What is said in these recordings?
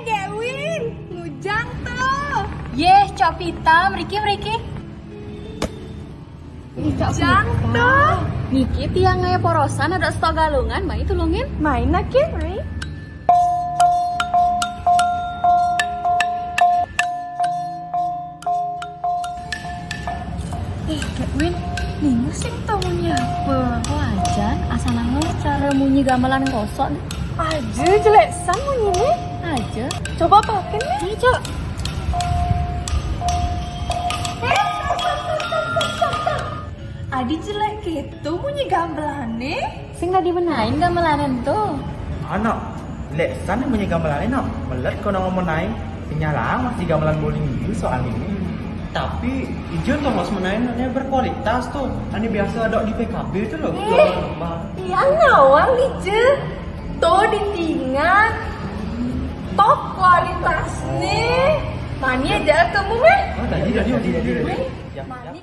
Gewin, ngujang tuh. Yeh, Cok Pita, meriki. Ngujang tuh. Niki tiang ngaya porosan ada stok galungan, main tulungin. Main lagi, Ray. Gewin, nih musim tuh munyi apa? Wajan, asal nangis cara munyi gamelan kosong. Aja jelek san munyi nih. Aja. Coba pakai nih. Ini, Cok. Adi jelek gitu bunyi gamelannya. Sing tadi benain gamelanan tuh. Anak, lek sana punya gamelan enak. Melet kau nak ngomong naik, tinggal masih gamelan bowling itu soal ini. Tapi ijo tuh mas menainnya berkualitas tuh. Ini biasa ada di PKB itu loh. Iya ngawang ije. Tuh ditingan. Top kualitasnya. Mani aja kamu meh. Oh, tadi. Ya, Mani.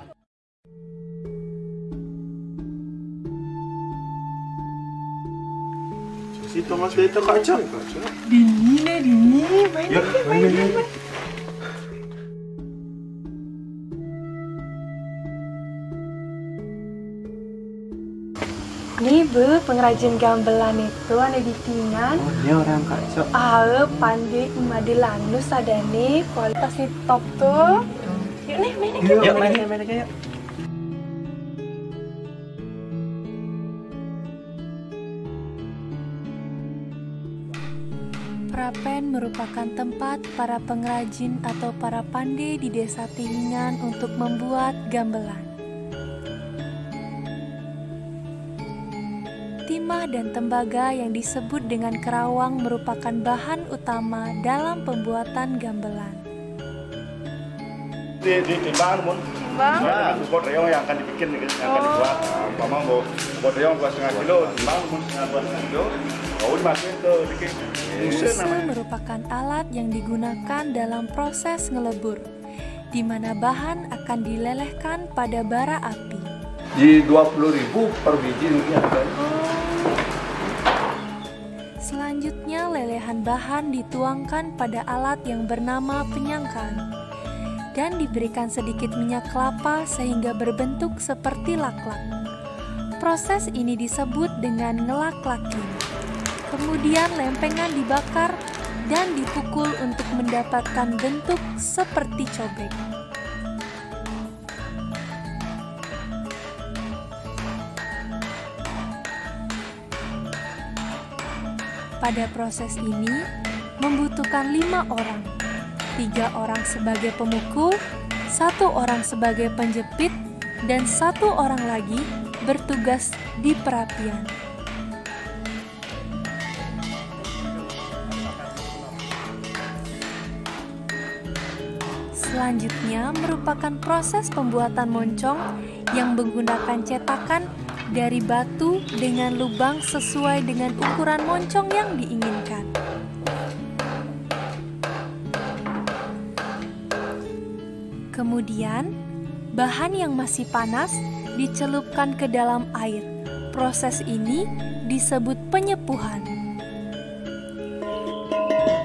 Si Thomas kita kacang. Dini. Main Ya, main. Nih bu, pengrajin gamelan itu ada di Tingan. Oh, dia orang kacang. Pandai Madilanus ada nih, kualitasnya top tuh. Yuk nih, main lagi. Yuk, main lagi yuk. Prapen merupakan tempat para pengrajin atau para pandai di desa Tihingan untuk membuat gamelan. Timah dan tembaga yang disebut dengan kerawang merupakan bahan utama dalam pembuatan gamelan. Di timbang mun. Timbang. Bobot reong yang akan dibikin yang akan dibuat. Umpama bobot reong buat setengah kilo, timbang mun setengah kilo. Kau dimasukin ke dikit. Muse merupakan alat yang digunakan dalam proses ngelebur, di mana bahan akan dilelehkan pada bara api. Di 20.000 per biji mungkin ada. Selanjutnya lelehan bahan dituangkan pada alat yang bernama penyangkan dan diberikan sedikit minyak kelapa sehingga berbentuk seperti laklak. Proses ini disebut dengan ngelaklakin. Kemudian lempengan dibakar dan dipukul untuk mendapatkan bentuk seperti cobek. Pada proses ini membutuhkan 5 orang, 3 orang sebagai pemukul, 1 orang sebagai penjepit, dan 1 orang lagi bertugas di perapian. Selanjutnya merupakan proses pembuatan moncong yang menggunakan cetakan dari batu dengan lubang sesuai dengan ukuran moncong yang diinginkan. Kemudian, bahan yang masih panas dicelupkan ke dalam air. Proses ini disebut penyepuhan.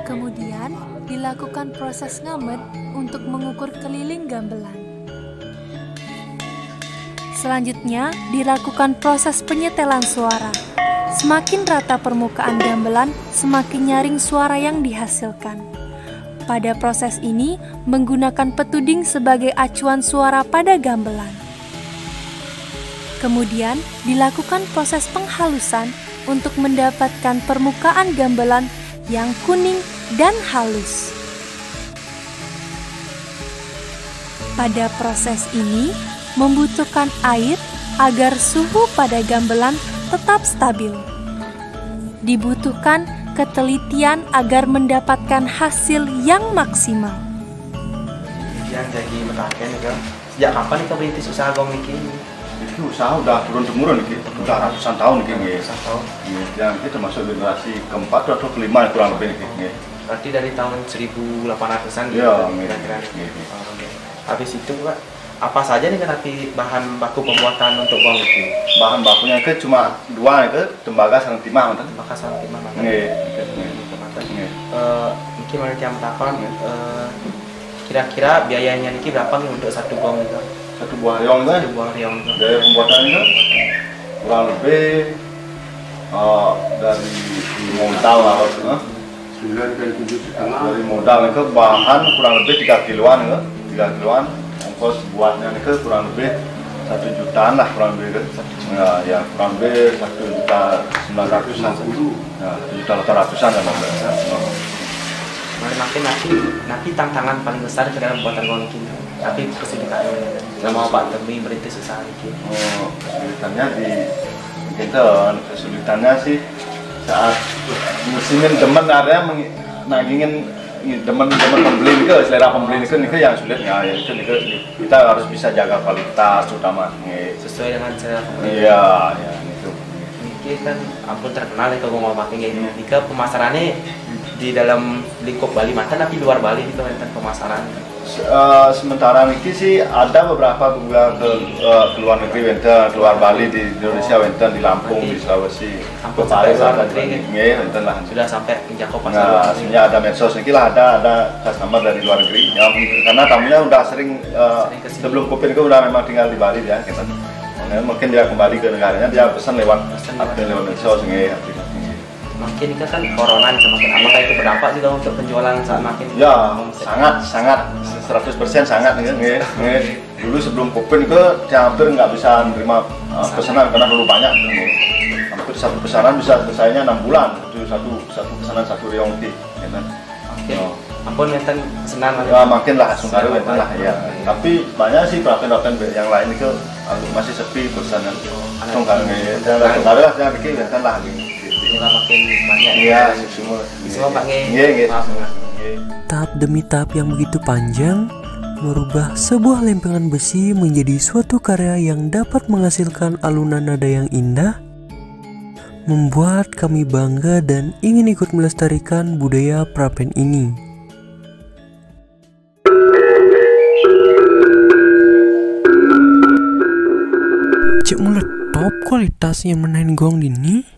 Kemudian, dilakukan proses ngamet untuk mengukur keliling gamelan. Selanjutnya, dilakukan proses penyetelan suara. Semakin rata permukaan gamelan, semakin nyaring suara yang dihasilkan. Pada proses ini, menggunakan petuding sebagai acuan suara pada gamelan. Kemudian, dilakukan proses penghalusan untuk mendapatkan permukaan gamelan yang kuning dan halus. Pada proses ini, membutuhkan air agar suhu pada gamelan tetap stabil. Dibutuhkan ketelitian agar mendapatkan hasil yang maksimal. Yang jadi metaken kan. Sejak kapan kau berintis usaha gong ini? Itu usaha udah turun temurun nih, udah ratusan tahun nih. Yang itu termasuk generasi keempat atau kelima kurang lebih nih. Berarti dari tahun 1800-an gitu Iya, kira-kira. iya. Habis itu Pak, apa saja nih nanti bahan baku pembuatan untuk gong itu? Bahan bakunya itu cuma dua itu tembaga sareng timah mantan. Maka sama timah mantan. Nggih. Mungkin mereka yang takon kira-kira biayanya niki berapa nih untuk satu gong itu? Satu buah riong kan. Satu buah riong itu. Dari pembuatannya kurang lebih dari modal lah, dari modal itu bahan kurang lebih 3 kiloan ya, 3 kiloan. Ongkos buatnya itu kurang lebih 1 jutaan lah kurang lebih kan. Ya kurang lebih 1.900.000-an. Ya 1.800.000-an ya Makin nanti tantangan paling besar ke dalam buatan gong ini. Tapi kesulitannya, sama Pak Temi merintis usaha ini. Kesulitannya di kita, kesulitannya sih saat musimnya demen area nagingin demen pembeli itu, selera pembeli itu yang sulit ya, itu kita harus bisa jaga kualitas terutama Sesuai dengan selera pembeli. Iya, ya itu. Ini kan ampun terkenal ya kalau mau pakai ini. Jika pemasarannya di dalam lingkup Bali mantan tapi luar Bali itu enten pemasaran. Sementara ini sih ada beberapa bulan ke luar negeri, wenten keluar Bali di Indonesia, wenten di Lampung, di Sulawesi, Hampir Bali, sampai luar negeri wenten lah. Sudah sampai menjangkau pasar Nah, luar negeri. sebenarnya ada medsos ini lah, ada customer dari luar negeri. Ya, karena tamunya udah sering kesini. sebelum COVID itu udah memang tinggal di Bali ya, gitu. Mungkin dia kembali ke negaranya, dia pesan lewat medsos ini. Makin kan corona semakin, apakah itu berdampak juga untuk penjualan saat makin? Ya, sangat 100% sangat nih. Dulu sebelum COVID itu saya hampir nggak bisa menerima pesanan karena terlalu banyak. Hampir satu pesanan bisa selesainya 6 bulan. Satu pesanan 1 riong ti. Oke. Ampun enten senang Ya makin lah sungkaru enten lah ya. Tapi banyak sih prapen yang lain itu masih sepi pesanan. Sungkaru ya. Sungkaru lah yang bikin enten lah. Juga makin banyak. Iya, semua. Semua Pak Nge. Iya. Maaf. Tahap demi tahap yang begitu panjang merubah sebuah lempengan besi menjadi suatu karya yang dapat menghasilkan alunan nada yang indah, membuat kami bangga dan ingin ikut melestarikan budaya prapen ini. Cek mulut top kualitasnya main gong ini.